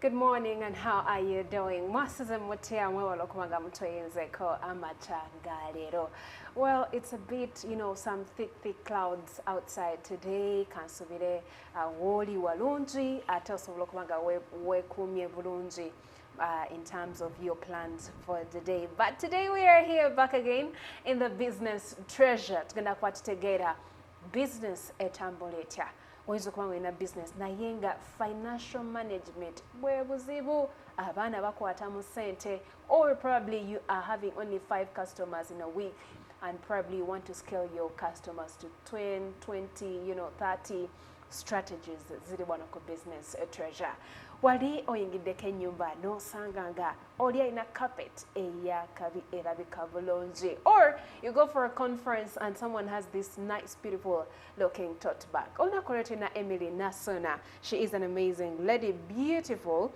Good morning, and how are you doing? Mwasize mutia mwewalo kumanga mtoyenzeko amatangalero. Well, it's a bit, some thick clouds outside today. Kansubire woli walungi ate osobola kumanga wekumye bulungi in terms of your plans for the day. But today we are here back again in the business treasure. Tugenda kwatutegeera business etambula oyinza okuba ng'olina business naye nga financial management bwe buzibu, abaana bakwata mu ssente, or probably you are having only 5 customers in a week and probably you want to scale your customers to 20, 30 strategies ziri wano ku business treasure. Wali oyingiddeko ennyumba n'osanga nga oli alina carpet eyakabi erabika bulungi, or you go for a conference and someone has this nice beautiful looking tote bag. Olunaku lw'etu na Emily Nasona. She is an amazing lady, beautiful.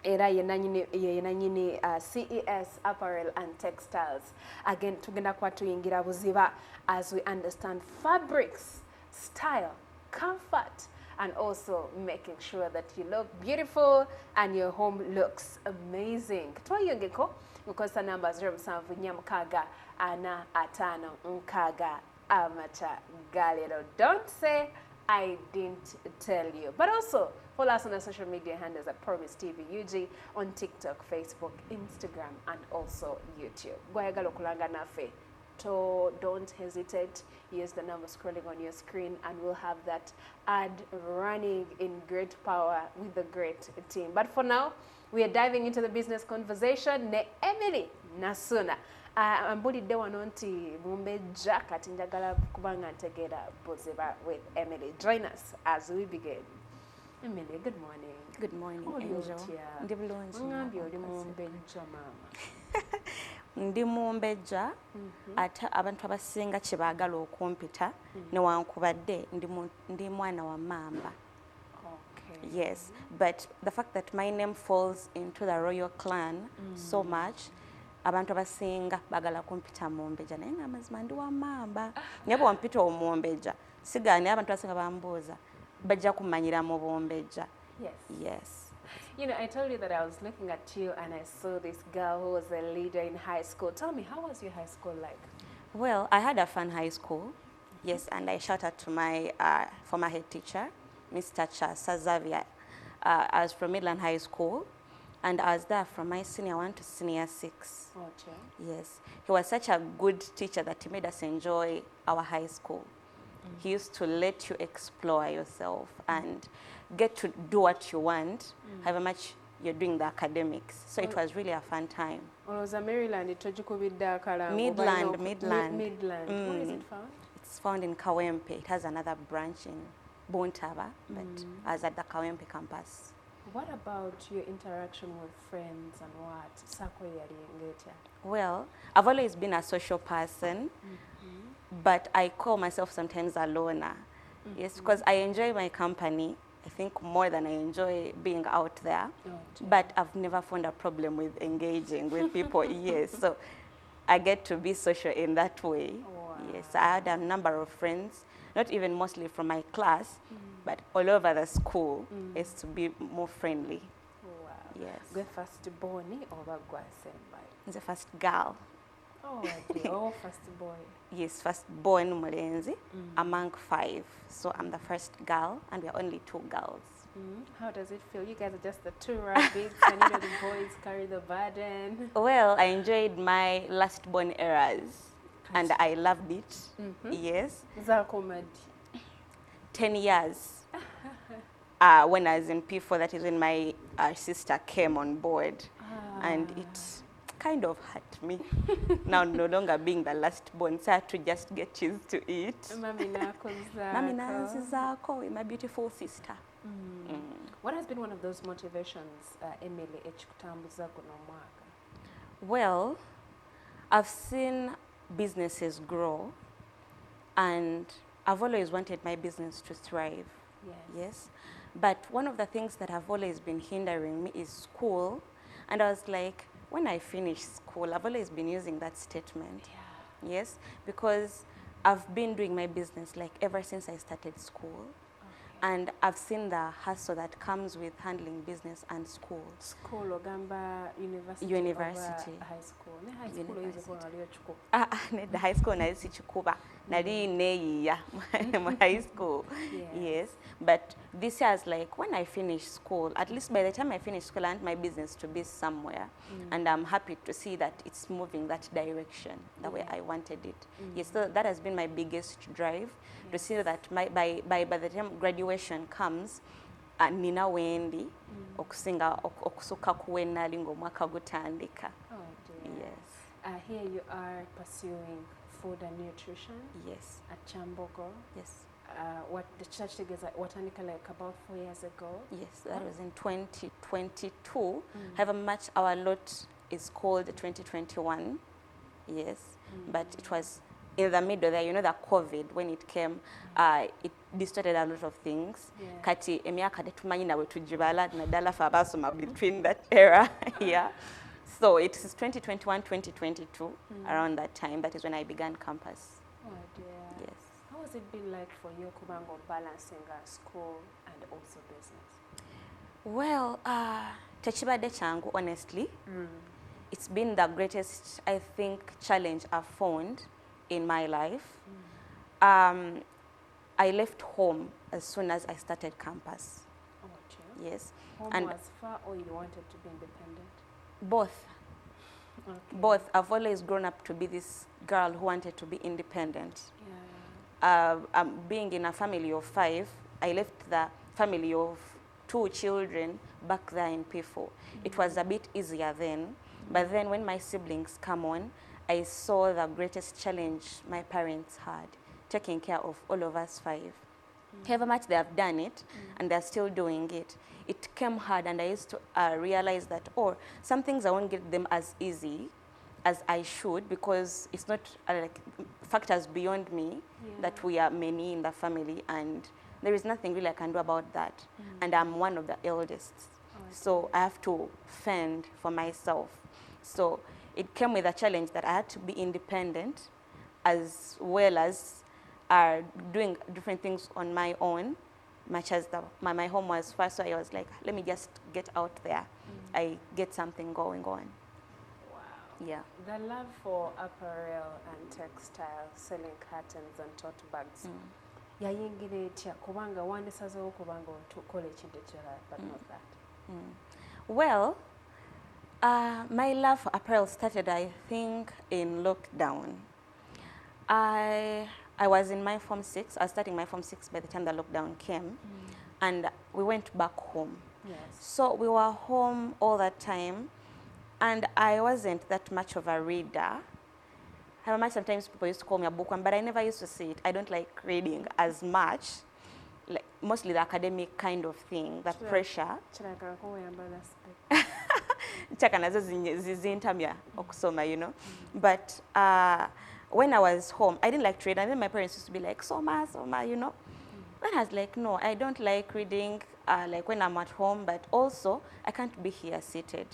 Era yenanyini CES Apparel and Textiles. Again, tugenda kwa tuyingira buziba as we understand fabrics, style, comfort, and also making sure that you look beautiful and your home looks amazing. Twayongeko mukosa number 07 ana atano nkaga amacha galero. Don't say I didn't tell you. But also follow us on our social media handles at Promise TV UG on TikTok, Facebook, Instagram, and also YouTube. Gwayagala okulanga nafe. Don't hesitate. Use the number scrolling on your screen and we'll have that ad running in great power with the great team. But for now, we are diving into the business conversation. Ne Emily Nasona. Mbulidde wano nti mumbejja kati njagala kubanga ntegeera buziba with Emily. Join us as we begin. Emily, good morning. Good morning, Angel. Ndi bulungi. Ngambye oli mumbejja mama. Ndi mumbejja ate abantu abasinga kye baagala okumpita newankubadde ndi mwana wa mamba. Okay. Yes, but the fact that my name falls into the royal clan so much, abantu abasinga baagala kumpita mumbejja naye nga mazima ndi wa mamba. Naye bwampita omumbejja sigaani abantu abasinga bambuuza bajja kumanyira mu bumbejja. Yes. Yes. I told you that I was looking at you and I saw this girl who was a leader in high school. Tell me, how was your high school like? Well, I had a fun high school, yes, and I shout out to my former head teacher, Mr. Xavier. I was from Midland High School, and I was there from my senior 1 to senior 6. Okay. Yes, he was such a good teacher that he made us enjoy our high school. He used to let you explore yourself and get to do what you want, however much you're doing the academics. So it was really a fun time. Well, was Maryland, Midland. Midland. Where is it found? It's found in Kawempe. It has another branch in Bontaba, but I was at the Kawempe campus. What about your interaction with friends and what? Well, I've always been a social person, but I call myself sometimes a loner. Yes, because I enjoy my company, I think, more than I enjoy being out there. But I've never found a problem with engaging with people. Yes, so I get to be social in that way. Wow. Yes, I had a number of friends, not even mostly from my class, but all over the school, is to be more friendly. Wow. Yes. The first born or The first girl. Oh, dear. Oh, first boy. Yes, first born Mulenzi among 5. So I'm the first girl, and we're only 2 girls. How does it feel? You guys are just the 2 rabbits, and the boys carry the burden. Well, I enjoyed my last born eras, and I loved it. Yes. 10 years. When I was in P4, that is when my sister came on board, and it kind of hurt me. Now no longer being the last born, so I had to just get used to it. Mami nansi zako, my beautiful sister. What has been one of those motivations, Emily, ekikutambuza guno mwaka? Well, I've seen businesses grow, and I've always wanted my business to thrive. Yes. But one of the things that have always been hindering me is school, and I was like, when I finish school, I've always been using that statement. Yes, because I've been doing my business like ever since I started school. And I've seen the hustle that comes with handling business and school. School ogamba university. University. High school. Ne high school is going to The high school na isi chikuba. Nali neya my high school. Yes. But this year is like when I finish school, at least by the time I finish school, I want my business to be somewhere. And I'm happy to see that it's moving that direction the way I wanted it. Yes, so that has been my biggest drive, to see that by the time graduation comes, nina wendi okusinga okusuka kuwena lingo mwaka gutandika. Oh dear. Yes. Here you are pursuing food and nutrition. Yes. At Chambogo. Yes. What the church together, what like about 4 years ago? Yes, that was in 2022. However much our lot is called 2021. Yes, but it was in the middle there, you know, the COVID, when it came, it distorted a lot of things. Kati emiaka tetumanyi nawe tujibala nadala fa basoma between that era. Yeah. So it is 2021, 2022, around that time. That is when I began campus. Oh dear. Yes. How has it been like for you, Kubango, balancing school and also business? Well, techibadde changu, honestly. It's been the greatest, I think, challenge I've found in my life. I left home as soon as I started campus. Oh, true. Yes. Home and was far, or you wanted to be independent? Both. Okay. Both. I've always grown up to be this girl who wanted to be independent. Being in a family of 5, I left the family of 2 children back there in P4. It was a bit easier then, but then when my siblings come on, I saw the greatest challenge my parents had, taking care of all of us 5. However much they have done it, and they're still doing it, it came hard, and I used to realize that, some things I won't get them as easy as I should, because it's not like factors beyond me, that we are many in the family, and there is nothing really I can do about that. And I'm one of the eldest. So I have to fend for myself. So it came with a challenge that I had to be independent, as well as doing different things on my own, much as my home was first. So I was like, let me just get out there. I get something going on. Yeah. The love for apparel and textiles, selling curtains and tote bags. Yayingire etya kubanga wandisazeewo kubanga tukola ekintu ekirala, but not that. Well, my love for apparel started, I think, in lockdown. I was in my Form 6. I was starting my Form 6 by the time the lockdown came, and we went back home. Yes. So we were home all that time, and I wasn't that much of a reader. However, sometimes people used to call me a bookworm, but I never used to see it. I don't like reading as much, like mostly the academic kind of thing, the pressure. You know. But when I was home, I didn't like to read, and then my parents used to be like, Soma, you know. Then I was like, no, I don't like reading like when I'm at home, but also I can't be here seated.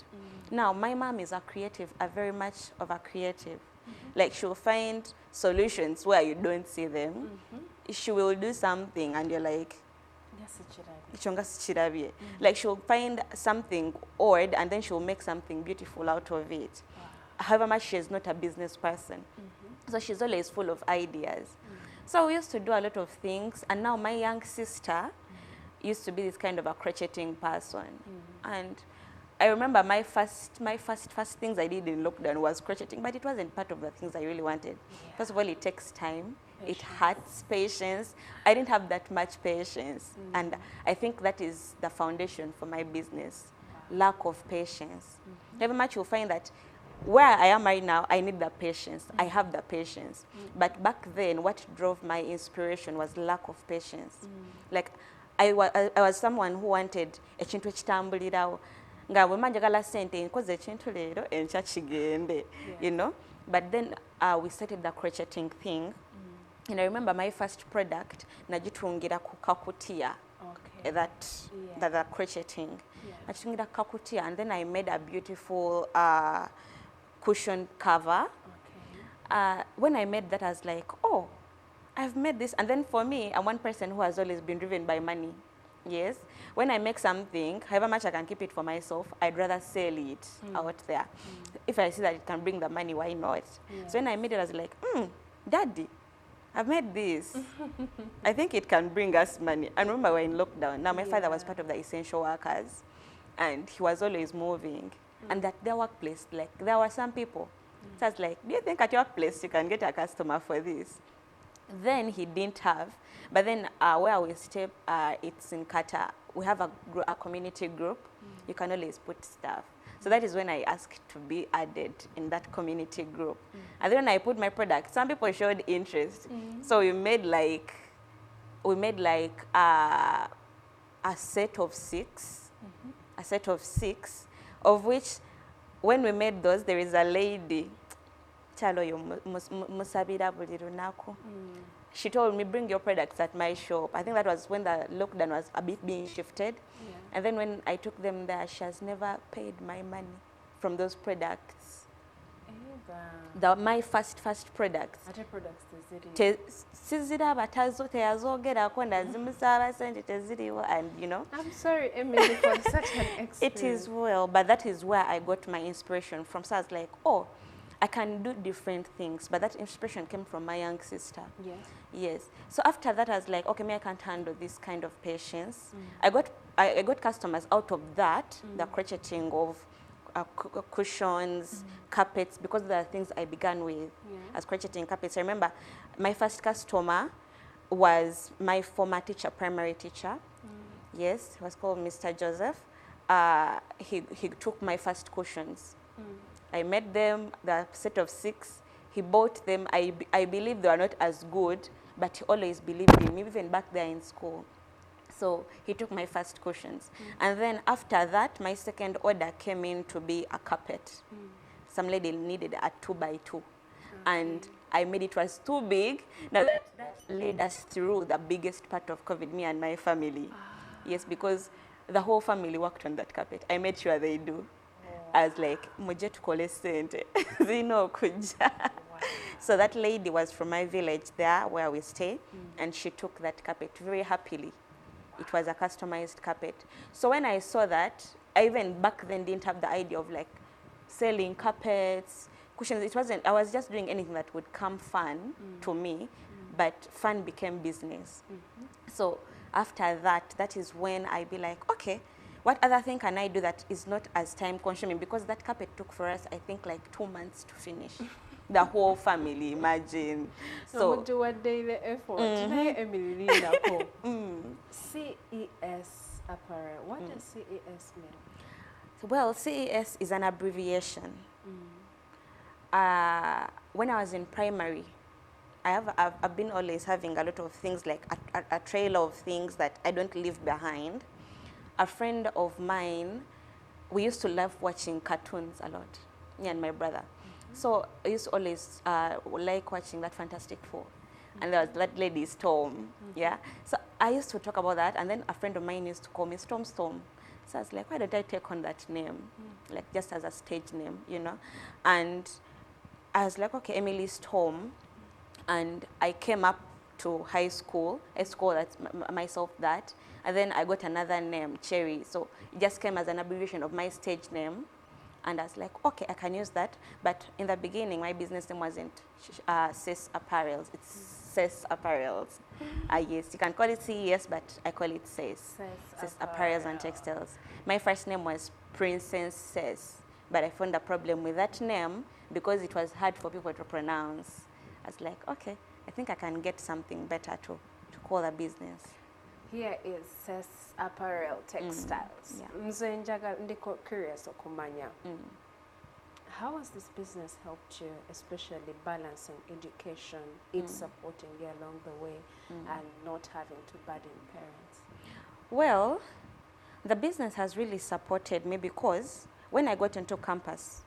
Now, my mom is a creative, very much of a creative. Like, she'll find solutions where you don't see them. She will do something and you're like, like, she'll find something odd and then she'll make something beautiful out of it. However much she's not a business person. So she's always full of ideas. So we used to do a lot of things, and now my young sister used to be this kind of a crocheting person. And I remember my first things I did in lockdown was crocheting, but it wasn't part of the things I really wanted. First of all, it takes time. It hurts patience. I didn't have that much patience. And I think that is the foundation for my business, lack of patience. Very much you'll find that where I am right now, I need the patience. I have the patience. But back then, what drove my inspiration was lack of patience. Like, I was someone who wanted ekintu ekitambulirawo. Nga bwe manjagala sente nkoze ekintu leero enkya kigende, you know. But then we started the crocheting thing. And I remember my first product, nagitungira ku kakutiya. The crocheting. Nagitungira kakutiya, and then I made a beautiful cushion cover. When I made that, I was like, I've made this. And then for me, I'm one person who has always been driven by money. Yes. When I make something, however much I can keep it for myself, I'd rather sell it out there. If I see that it can bring the money, why not? Yes. So when I made it, I was like, Daddy, I've made this. I think it can bring us money. And remember, we're in lockdown. Now, my father was part of the essential workers, and he was always moving. And at their workplace, like, there were some people. So I was like, do you think at your workplace you can get a customer for this? Then he didn't have. But then where we stay, it's in Qatar. We have a community group. You can always put stuff. So that is when I asked to be added in that community group. And then when I put my product, some people showed interest. So we made like a set of six, of which when we made those, there is a lady, she told me, bring your products at my shop. I think that was when the lockdown was a bit being shifted. Yeah. And then when I took them there, she has never paid my money from those products. My first products. And you know. I'm sorry, Emily, for such an experience. It is well, but that is where I got my inspiration from. So I was like, oh, I can do different things, but that inspiration came from my young sister. Yes. Yes. So after that, I was like, okay, I can't handle this kind of patience. I got customers out of that, the crocheting of cushions, carpets, because there are things I began with as crocheting carpets. I remember my first customer was my former teacher, primary teacher. Yes, he was called Mr. Joseph. He took my first cushions. I made them, the set of 6. He bought them. I believe they were not as good, but he always believed in me, even back there in school. So he took my first cushions. And then after that, my second order came in to be a carpet. Some lady needed a 2x2. And I made it was too big. Now that led us through the biggest part of COVID, me and my family. Yes, because the whole family worked on that carpet. I made sure they do. I was like, muje tukole sente, zino kuja. So that lady was from my village there where we stay, and she took that carpet very happily. It was a customized carpet. So when I saw that, I even back then didn't have the idea of like selling carpets, cushions. It wasn't, I was just doing anything that would come fun to me, but fun became business. So after that, that is when I be like, okay, what other thing can I do that is not as time consuming? Because that carpet took for us, I think, like 2 months to finish. The whole family, imagine. So do a daily effort. Emily, CES apparel. What does CES mean? Well, CES is an abbreviation. When I was in primary, I've been always having a lot of things, like a trail of things that I don't leave behind. A friend of mine, we used to love watching cartoons a lot, me and my brother. So I used to always like watching that Fantastic Four. And there was that lady, Storm, yeah? So I used to talk about that, and then a friend of mine used to call me Storm. So I was like, why don't I take on that name? Like, just as a stage name, you know? And I was like, okay, Emily Storm. And I came up to high school. I called myself that. And then I got another name, Cherry. So it just came as an abbreviation of my stage name. And I was like, okay, I can use that. But in the beginning, my business name wasn't CES Apparels. It's CES Apparels. Yes, you can call it CES, but I call it CES. CES Apparels and Textiles. My first name was Princess CES. But I found a problem with that name because it was hard for people to pronounce. I was like, okay, I think I can get something better to call a business. Here is CES Apparel Textiles. Ndiko curious okumanya. How has this business helped you, especially balancing education, it supporting you along the way, and not having to burden parents? Well, the business has really supported me because when I got into campus,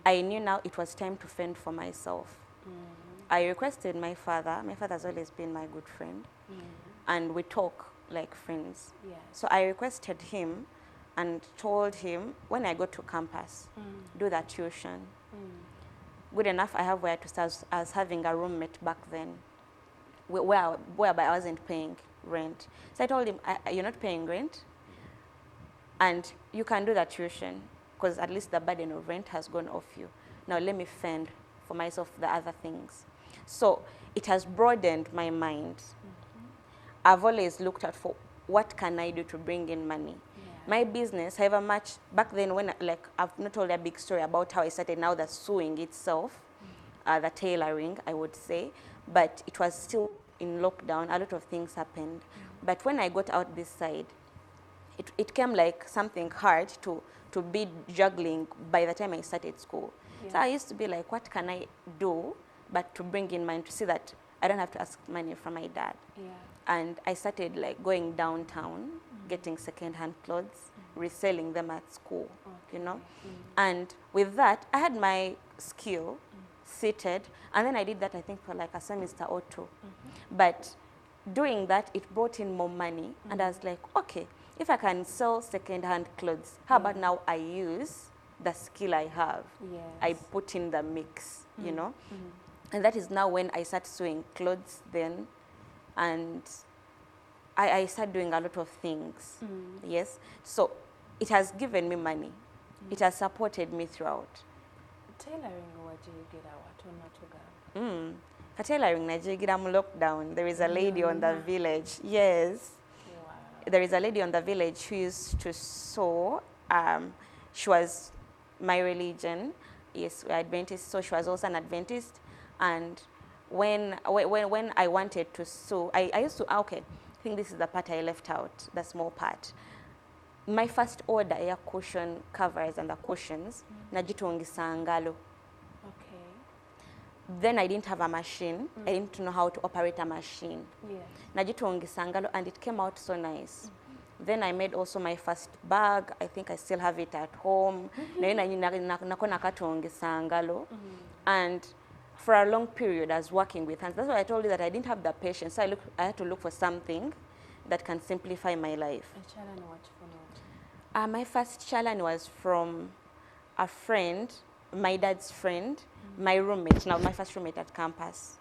I knew now it was time to fend for myself. I requested my father. My father has always been my good friend, and we talk like friends. Yes. So I requested him and told him, when I go to campus, do that tuition. Good enough, I have where to start as having a roommate back then. whereby I wasn't paying rent. So I told him, you're not paying rent, and you can do that tuition, because at least the burden of rent has gone off you. Now let me fend for myself the other things. So it has broadened my mind. I've always looked at for what can I do to bring in money. My business, however much, back then when, like, I've not told a big story about how I started now the sewing itself, the tailoring, I would say, but it was still in lockdown, a lot of things happened. But when I got out this side, it came like something hard to be juggling by the time I started school. So I used to be like, what can I do but to bring in money, to see that I don't have to ask money from my dad. And I started like going downtown, getting second-hand clothes, reselling them at school, you know. And with that, I had my skill seated, and then I did that, I think, for like a semester or two. But doing that, it brought in more money, and I was like, okay, if I can sell second-hand clothes, how about now I use the skill I have? I put in the mix, you know. And that is now when I started sewing clothes then, and I started doing a lot of things. Yes. So it has given me money. It has supported me throughout. Tailoring wajigira watu natuga. Tailoring najigira mu lockdown. There is a lady on the village. Yes. Wow. There is a lady on the village who used to sew. She was my religion. Yes, we're Adventist. So she was also an Adventist. And when I wanted to sew, I used to, okay, I think this is the part I left out, the small part. My first order, air cushion covers and the cushions, najitungisa ngalo. Okay. Then I didn't have a machine. I didn't know how to operate a machine. Najitungisa ngalo, and it came out so nice. Then I made also my first bag. I think I still have it at home. And for a long period, I was working with hands. That's why I told you that I didn't have the patience. So I had to look for something that can simplify my life. My first challenge was from a friend, my dad's friend, my roommate, now my first roommate at campus.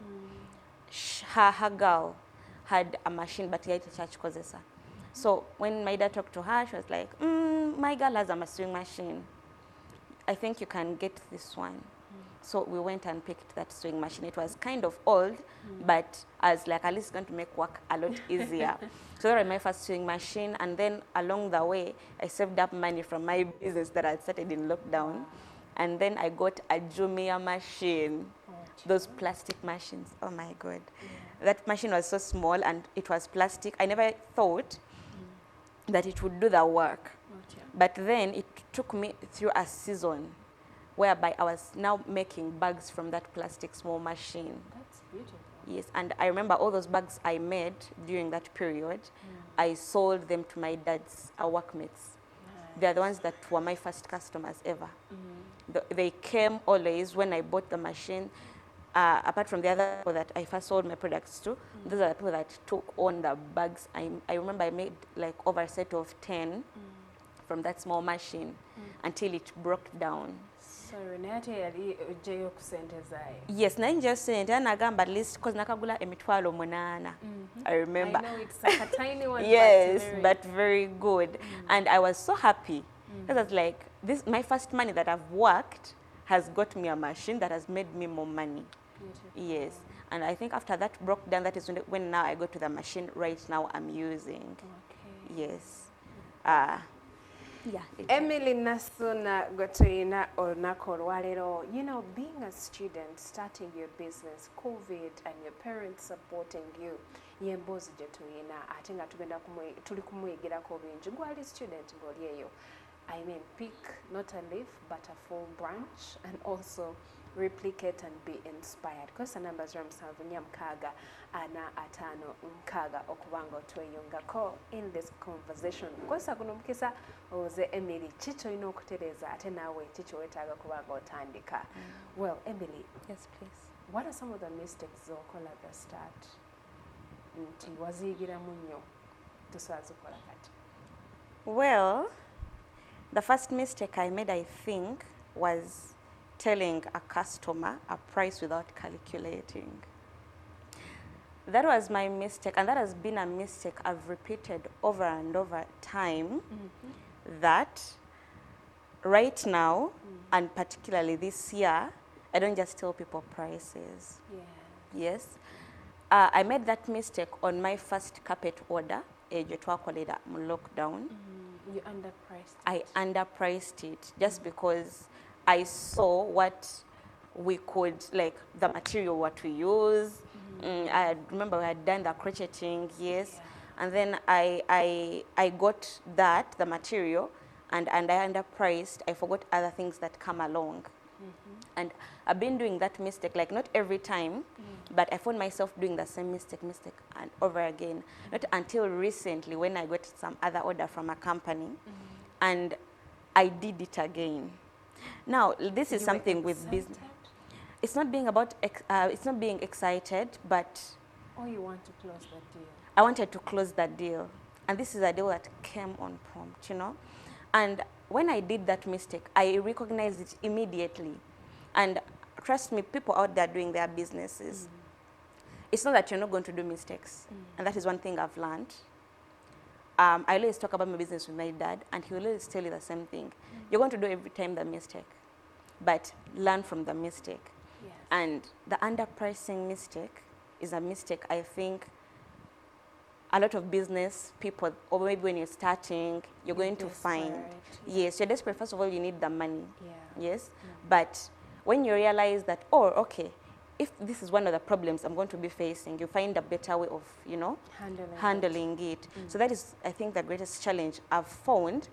Her girl had a machine, but he had a church kozesa. So when my dad talked to her, she was like, my girl has a sewing machine. I think you can get this one. So we went and picked that sewing machine. It was kind of old, but I was like, at least it's going to make work a lot easier. So that was my first sewing machine. And then along the way, I saved up money from my business that I had started in lockdown. And then I got a Jumia machine, those plastic machines. Oh my God. That machine was so small and it was plastic. I never thought that it would do the work. But then it took me through a season whereby I was now making bags from that plastic small machine. That's beautiful. Yes, and I remember all those bags I made during that period, I sold them to my dad's workmates. They're the ones that were my first customers ever. They came always when I bought the machine. Apart from the other people that I first sold my products to, those are the people that took on the bags. I remember I made like over a set of 10 from that small machine until it broke down. Sorry, nate yali ujjeyo kusentezaayo. Yes, naye just sente nagamba at least because nakagula emitwalo 8. I remember. I know it's like a tiny one. Yes, but very good. And I was so happy. Because I was like, this my first money that I've worked has got me a machine that has made me more money. Beautiful. Yes. And I think after that broke down, that is when now I go to the machine right now I'm using. Okay. Yes. Yeah. Emily Nasuna Gotoina or Nakor Walero, you know, being a student, starting your business, COVID, and your parents supporting you, yembozi Jotoina, I think tuli kumwigirako bingi, gwali student ngolieyo. I mean, pick not a leaf, but a full branch, and also replicate and be inspired. Because the numbers are Mkaga, Ana Atano Mkaga Okubango Toyungako in this conversation. Because Agunumkisa oze Emily Chicho Inokutereza Atenawe Chicho Etaga Kubango Tandika. Well, Emily. Yes, please. What are some of the mistakes Zoko at the start? Wazigira munyo tusazukola kati. Well, the first mistake I made, I think, was telling a customer a price without calculating. that was my mistake, and that has been a mistake I've repeated over and over time, that right now, and particularly this year, I don't just tell people prices. Yes. I made that mistake on my first carpet order, lockdown. You underpriced it. I underpriced it just because I saw what we could, like the material what we use. I remember we had done the crocheting, yes. And then I got that, the material, and I underpriced. I forgot other things that come along. And I've been doing that mistake, like not every time, but I found myself doing the same mistake and over again. Not until recently when I got some other order from a company, and I did it again. Now, this is something with business. It's not being about, it's not being excited, but... Oh, you want to close the deal. I wanted to close that deal. And this is a deal that came on prompt, you know. And when I did that mistake, I recognized it immediately. And trust me, people out there doing their businesses, it's not that you're not going to do mistakes. And that is one thing I've learned. I always talk about my business with my dad, and he will always tell you the same thing. You're going to do every time the mistake, but learn from the mistake. Yes. And the underpricing mistake is a mistake I think a lot of business people, or maybe when you're starting, you're going to find. Yes, you're desperate. First of all, you need the money. Yes. But when you realize that, oh, okay, if this is one of the problems I'm going to be facing, you find a better way of, you know, handling it. So that is, I think, the greatest challenge I've found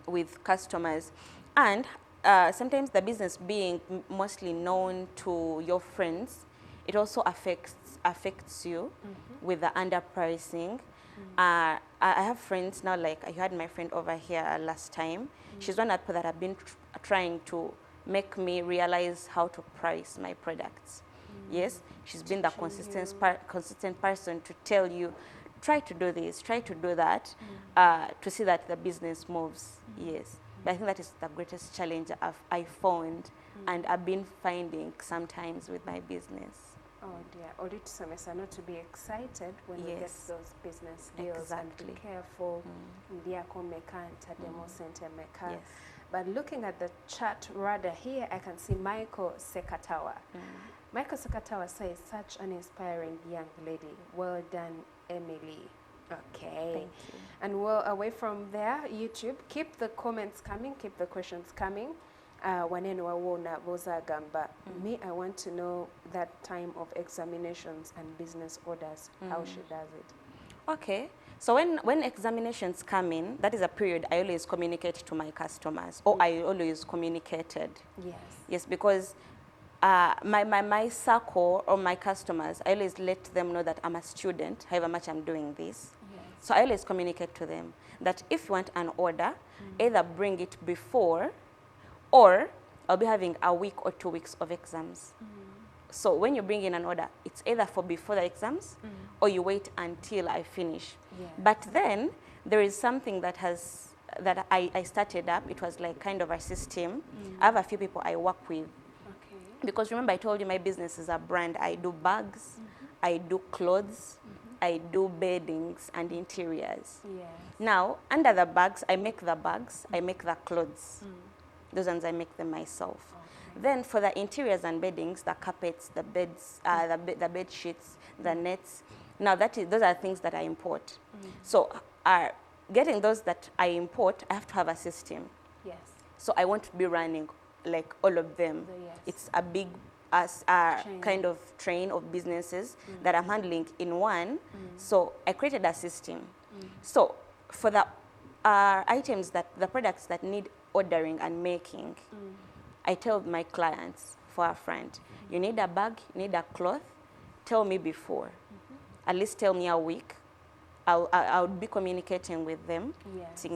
with customers. And sometimes the business being mostly known to your friends, it also affects you with the underpricing. I have friends now, like I had my friend over here last time. She's one of the people that have been trying to make me realize how to price my products. Yes, she's been the consistent person to tell you, try to do this, try to do that, to see that the business moves. Yes, but I think that is the greatest challenge I found, and I've been finding sometimes with my business. Oh dear, audit semester not to be excited when we get those business deals, and be careful. But looking at the chat rather here, I can see Michael Sekatawa. Michael Sekatawa says, such an inspiring young lady. Well done, Emily. Okay. Thank you. And well, away from there, YouTube, keep the comments coming, keep the questions coming. Waneno wawona boza gamba. Me, I want to know that time of examinations and business orders, how she does it. Okay. So when examinations come in, that is a period I always communicate to my customers, or I always communicated. Yes. Yes, because my circle or my customers, I always let them know that I'm a student, however much I'm doing this. Yes. So I always communicate to them that if you want an order, either bring it before, or I'll be having a week or 2 weeks of exams. So when you bring in an order, it's either for before the exams, or you wait until I finish. Yes. But then there is something that I started up. It was like kind of a system. I have a few people I work with. Okay. Because remember, I told you my business is a brand. I do bags, I do clothes, I do beddings and interiors. Yes. Now, under the bags, I make the bags, I make the clothes. Those ones I make them myself. Okay. Then for the interiors and beddings, the carpets, the beds, the bed sheets, the nets. Now those are things that I import. So getting those that I import, I have to have a system. Yes. So I want to be running like all of them. Yes. It's a big kind of train of businesses that I'm handling in one. So I created a system. So for the items the products that need ordering and making, I tell my clients for a friend, you need a bag, you need a cloth, tell me before. At least tell me a week. I'll be communicating with them. Yes.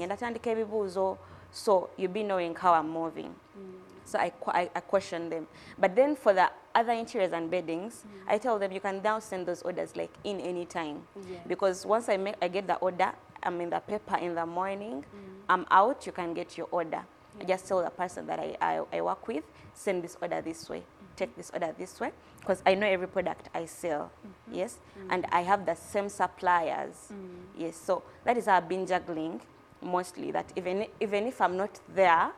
So you'll be knowing how I'm moving. So I question them. But then for the other interiors and beddings, I tell them you can now send those orders like in any time. Yes. Because once I get the order, I'm in the paper in the morning, I'm out, you can get your order. I just tell the person that I work with, send this order this way. take this order this way, because I know every product I sell, yes, and I have the same suppliers, yes. So that is how I've been juggling mostly, that even if I'm not there,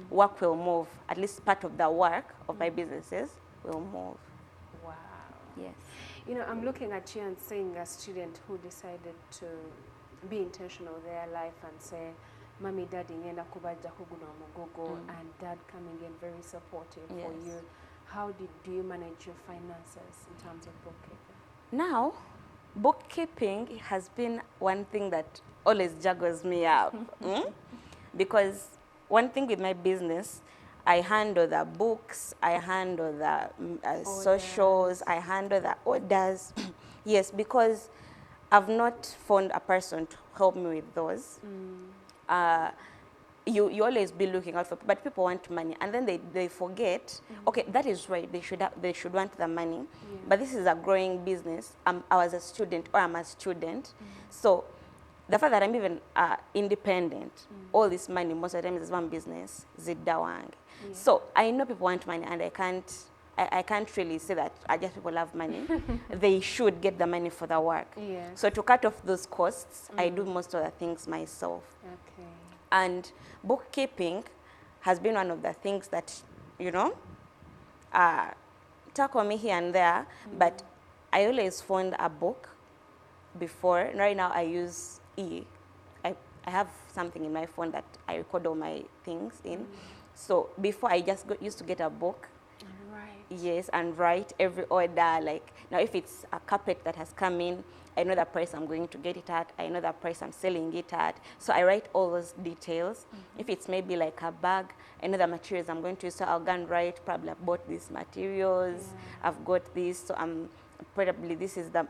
work will move. At least part of the work of my businesses will move. Wow. Yes. You know, I'm looking at you and seeing a student who decided to be intentional with their life and say, Mommy, Daddy, ngenda kubaja kuguno mugogo, and Dad coming in very supportive for you. How do you manage your finances in terms of bookkeeping? Now, bookkeeping has been one thing that always juggles me up. Because one thing with my business, I handle the books, I handle the socials, I handle the orders. Yes, because I've not found a person to help me with those. You always be looking out for, but people want money, and then they forget. Okay, that is right. They should want the money, but this is a growing business. I was a student, or I'm a student, so the fact that I'm even independent, all this money most of the time is one business, zidawang. So I know people want money, and I can't really say that I just people love money. They should get the money for the work. So to cut off those costs, I do most of the things myself. Okay. And bookkeeping has been one of the things that, you know, tackle me here and there, but I always found a book before. Right now I use I have something in my phone that I record all my things in. So before I just used to get a book. Yes, and write every order. Like now, if it's a carpet that has come in, I know the price I'm going to get it at. I know the price I'm selling it at. So I write all those details. If it's maybe like a bag, I know the materials I'm going to use. So I'll go and write, probably I bought these materials. I've got this. So probably this is the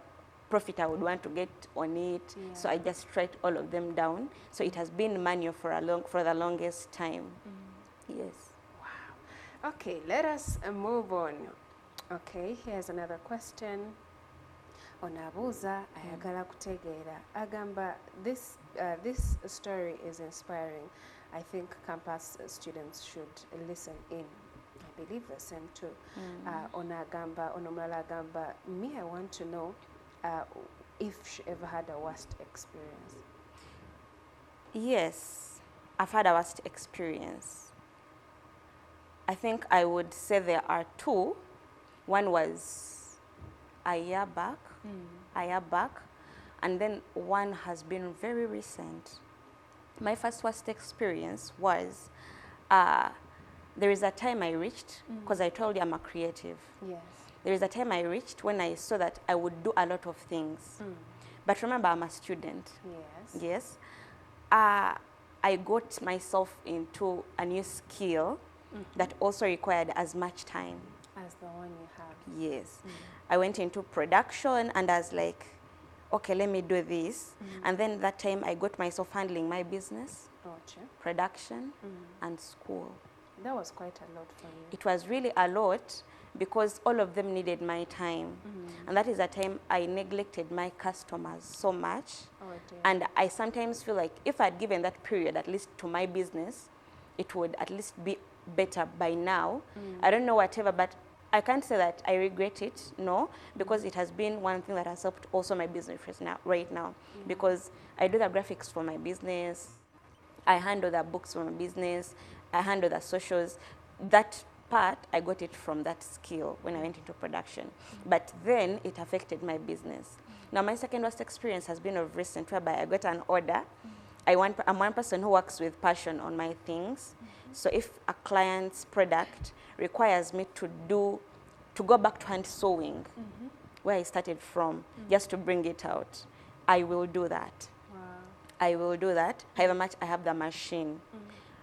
profit I would want to get on it. So I just write all of them down. So it has been manual for the longest time. Yes. Okay, let us move on. Okay, here's another question. Onabuza ayagala kutegeera agamba this story is inspiring. I think campus students should listen in. I believe the same too. Onomulala agamba, me, I want to know if she ever had a worst experience. Yes, I've had a worst experience. I think I would say there are two. One was a year back, and then one has been very recent. My first worst experience was, there is a time I reached, because I told you I'm a creative. Yes. There is a time I reached when I saw that I would do a lot of things. But remember, I'm a student. Yes. Yes. I got myself into a new skill that also required as much time as the one you have. Yes. I went into production, and I was like, okay, let me do this. And then that time I got myself handling my business, production, and school. That was quite a lot for you. It was really a lot, because all of them needed my time. And that is the time I neglected my customers so much. And I sometimes feel like if I'd given that period at least to my business, it would at least be better by now. I don't know whatever, but I can't say that I regret it, no, because it has been one thing that has helped also my business right now, because I do the graphics for my business, I handle the books for my business, I handle the socials. That part, I got it from that skill when I went into production, but then it affected my business. Now my second worst experience has been of recent, whereby I got an order. I'm one person who works with passion on my things. So if a client's product requires me to go back to hand sewing, where I started from, just to bring it out, I will do that. Wow. I will do that. However much I have the machine.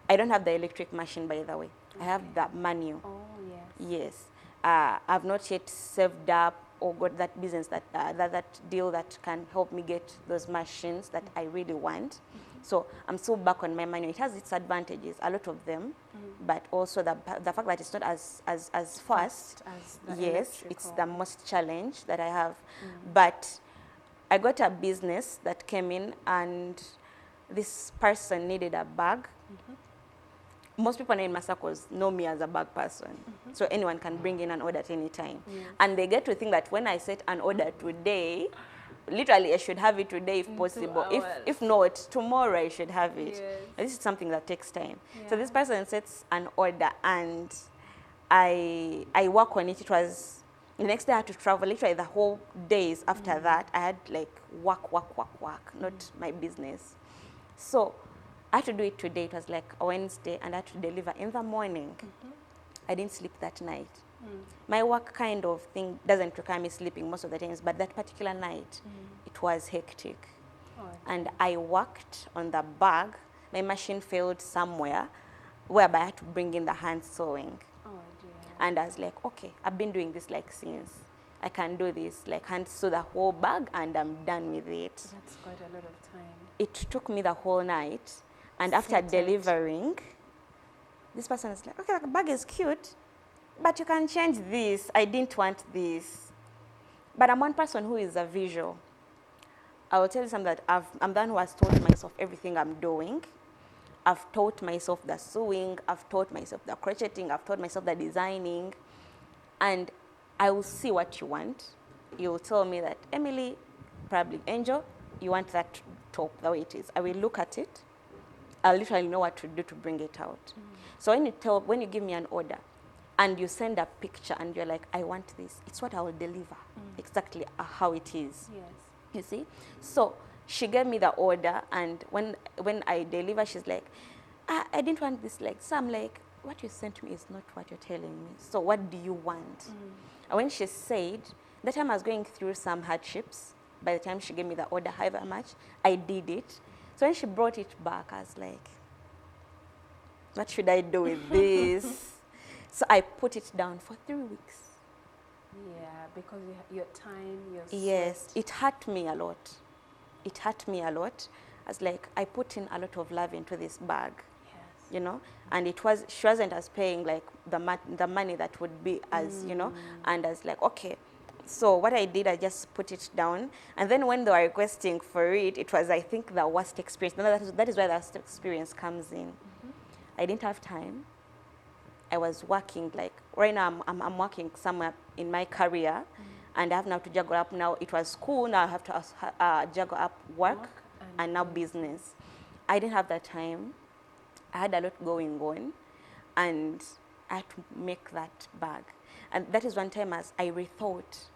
I don't have the electric machine, by the way. I have the manual. Oh, yes. Yes. I've not yet saved up or got that business, that deal that can help me get those machines that I really want. So I'm still back on my manual. It has its advantages, a lot of them, but also the fact that it's not as fast as the yes, it's the most challenge that I have. Mm. But I got a business that came in, and this person needed a bag. most people in my circles know me as a bag person. So anyone can bring in an order at any time. And they get to think that when I set an order today, literally I should have it today if possible. If not, tomorrow I should have it. Yes. This is something that takes time. Yeah. So this person sets an order and I work on it. It was, the next day I had to travel, literally the whole days after that, I had like work, not my business. So I had to do it today. It was like a Wednesday and I had to deliver in the morning. I didn't sleep that night. My work kind of thing doesn't require me sleeping most of the times, but that particular night, it was hectic. And I worked on the bag. My machine failed somewhere, whereby I had to bring in the hand sewing. And I was like, okay, I've been doing this like since. I can do this, like hand sew the whole bag and I'm done with it. That's quite a lot of time. It took me the whole night. And after delivering, this person is like, okay, the bag is cute, but you can change this. I didn't want this. But I'm one person who is a visual. I will tell you something that I'm the one who has taught myself everything I'm doing. I've taught myself the sewing, I've taught myself the crocheting, I've taught myself the designing. And I will see what you want. You'll tell me that, Emily, probably Angel, you want that top the way it is. I will look at it. I'll literally know what to do to bring it out. So when you give me an order and you send a picture and you're like, I want this, it's what I will deliver, exactly how it is. Yes. You see? So she gave me the order, and when I deliver, she's like, I didn't want this like, so I'm like, what you sent me is not what you're telling me. So what do you want? And when she said, that time I was going through some hardships. By the time she gave me the order, however much, I did it. So when she brought it back, I was like, what should I do with this? So I put it down for 3 weeks. Yeah, because your time, your Yes, it hurt me a lot. It hurt me a lot. I was like, I put in a lot of love into this bag. Yes. You know, and she wasn't as paying like the money that would be as, you know, and I was like, okay. So what I did, I just put it down. And then when they were requesting for it, it was, I think, the worst experience. That is where the worst experience comes in. I didn't have time. I was working, like, right now I'm working somewhere in my career, and I have now to juggle up. Now it was school, now I have to juggle up work and now business. I didn't have that time. I had a lot going on, and I had to make that bag. And that is one time as I rethought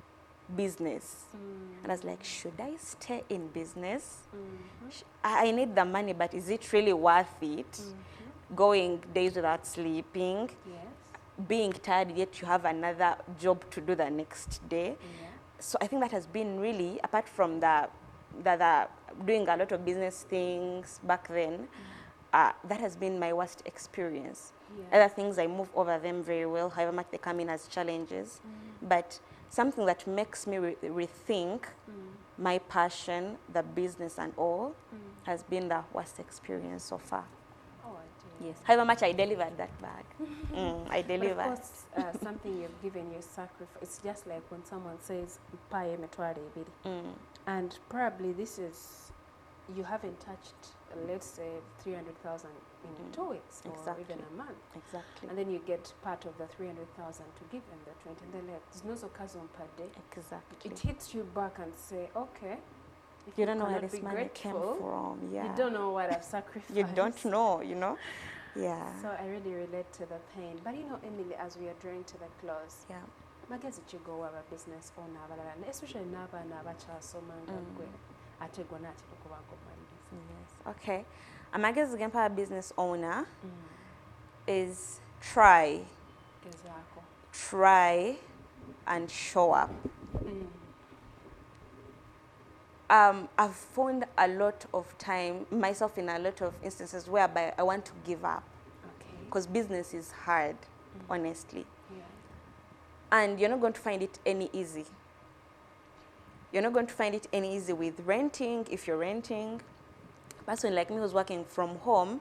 business. And I was like, should I stay in business? I need the money, but is it really worth it? Going days without sleeping, being tired, yet you have another job to do the next day. So I think that has been really, apart from the doing a lot of business things back then, that has been my worst experience. Other things, I move over them very well, however much they come in as challenges. But something that makes me rethink my passion, the business and all, has been the worst experience so far. Yes. However much I delivered that bag. I delivered. But of course, something you've given your sacrifice. It's just like when someone says, "Paye metware ibiri," and probably this is, you haven't touched, let's say, 300,000 in 2 weeks or even a month. Exactly. And then you get part of the 300,000 to give them the 20, and then like, zinozo kazon per day. Exactly. It hits you back and say, okay. You don't know where this money came from. Yeah. You don't know what I've sacrificed. You don't know, you know. Yeah. So I really relate to the pain. But you know, Emily, as we are drawing to the close, magezi chigo waba business owner abalala, especially n'abaana abakyasomanga gwe ate gonna ate okubanga omwaliriza. Yes. Okay. Amagezi gempa business owner is try and show up. I've found a lot of time, myself in a lot of instances whereby I want to give up. Because business is hard, honestly. And you're not going to find it any easy. You're not going to find it any easy with renting, if you're renting. A person like me who's working from home,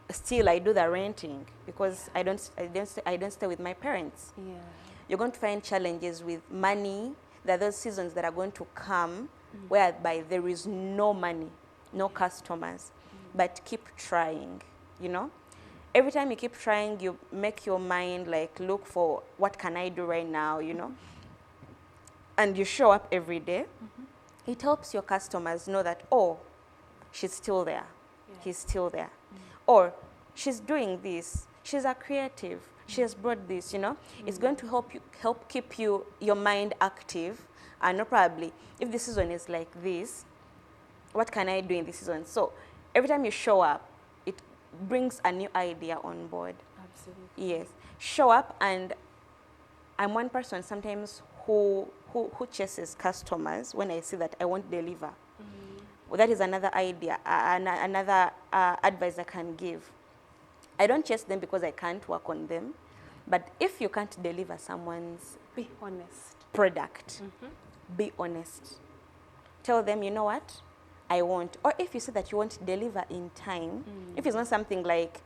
still I do the renting because I don't stay with my parents. You're going to find challenges with money. There are those seasons that are going to come whereby there is no money, no customers, but keep trying, you know. every time you keep trying, you make your mind like look for what can I do right now, you know, and you show up every day. It helps your customers know that, oh, she's still there, he's still there, or she's doing this, she's a creative, she has brought this, you know. It's going to help keep your mind active. And probably if the season is like this, what can I do in this season? So every time you show up, it brings a new idea on board. Absolutely. Yes, show up. And I'm one person sometimes who chases customers when I see that I won't deliver. Well, that is another idea, another advice I can give. I don't chase them because I can't work on them, but if you can't deliver someone's Be honest. product, be honest. Tell them, you know what, I won't. Or if you say that you won't deliver in time, if it's not something like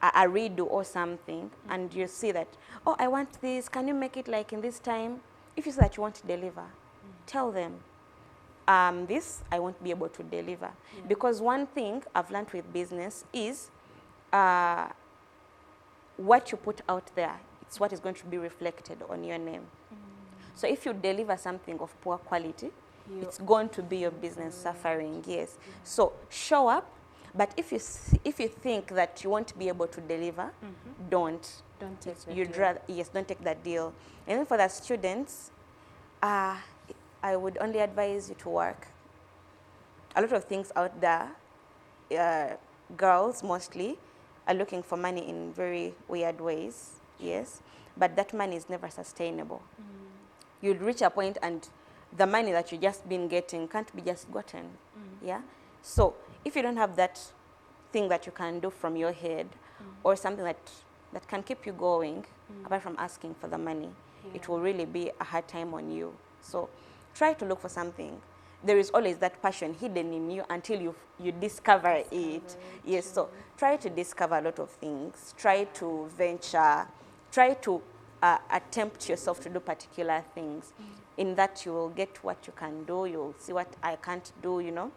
a redo or something, and you see that, oh, I want this, can you make it like in this time? If you say that you won't deliver, tell them, this I won't be able to deliver. Because one thing I've learned with business is what you put out there, it's what is going to be reflected on your name. So if you deliver something of poor quality, it's going to be your business suffering, yes. So show up, but if you think that you won't be able to deliver, don't take the deal. Don't take that deal. And then for the students, I would only advise you to work. A lot of things out there, girls mostly, are looking for money in very weird ways, yes, but that money is never sustainable. You'll reach a point and the money that you've just been getting can't be just gotten, yeah? So if you don't have that thing that you can do from your head, or something that can keep you going, apart from asking for the money, it will really be a hard time on you. So try to look for something. There is always that passion hidden in you until you discover it. Yes, so try to discover a lot of things. Try to venture. Try to attempt yourself to do particular things. In that you will get what you can do. You'll see what I can't do, you know.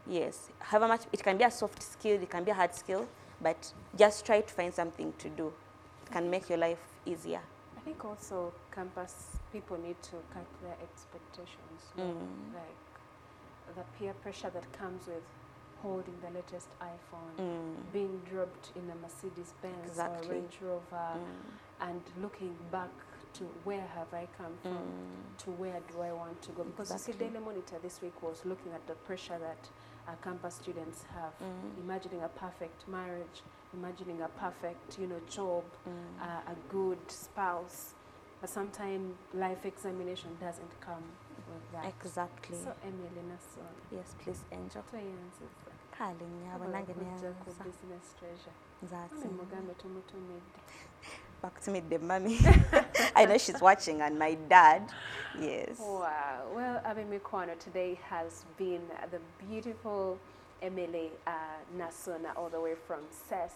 Yes, however much, it can be a soft skill, it can be a hard skill, but just try to find something to do. It can make your life easier. I think also campus people need to cut their expectations. Like the peer pressure that comes with holding the latest iPhone, being dropped in a Mercedes-Benz or Range Rover, and looking back to where have I come from, to where do I want to go. Because you see, Daily Monitor this week was looking at the pressure that campus students have, imagining a perfect marriage, imagining a perfect, job, a good spouse. But sometimes life examination doesn't come with that. Exactly. So Emily Nason. Yes, please, Angel. Business treasure. Back to meet the mommy. I know she's watching, and my dad. Yes. Wow. Well, Abimikwano today has been the beautiful Emily Nasona, all the way from CES,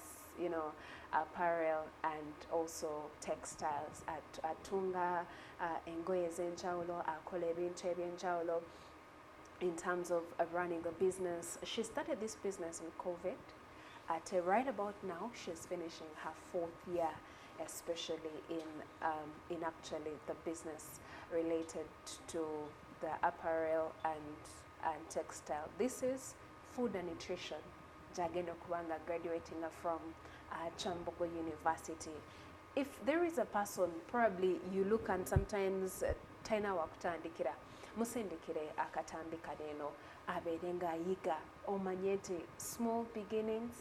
apparel and also textiles at Tunga, Engoye Zenjaulo, Akolebi Nchebi in terms of running a business. She started this business in COVID. Right about now, she's finishing her 4th year, especially in actually the business related to the apparel and textile. This is food and nutrition. Jagendo Kubanga graduating from Chambogo University. If there is a person, probably you look and sometimes tena wakutandikira musindikire akatambika neno aberenga yiga omanyete small beginnings,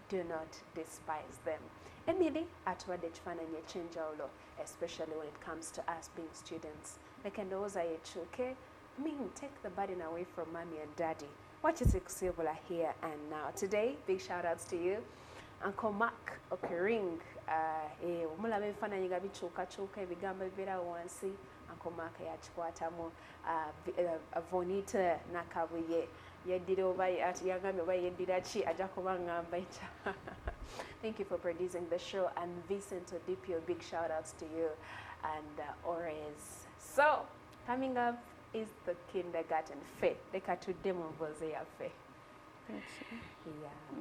do not despise them. Emily atwadde ekifaananyi ekyenjawulo, especially when it comes to us being students. Lekendowooza yekyuke, take the burden away from mommy and daddy. Watch it Silvula here and now. Today, big shout outs to you. Uncle Mark Okering, omulaba ebifaananyi nga bikyukakyuka ebigambo ebibeerawo wansi, Uncle Mark yakikwatamu. Vonita Nakabuye yeddira oba yagambye oba yeddira ki ajja kuba ngamba ekya. Thank you for producing the show, and Vincent Odipio, big shout outs to you, and Ores. So coming up is the kindergarten fair. Leka tudde mu mboozi yaffe. Thank you. Yeah.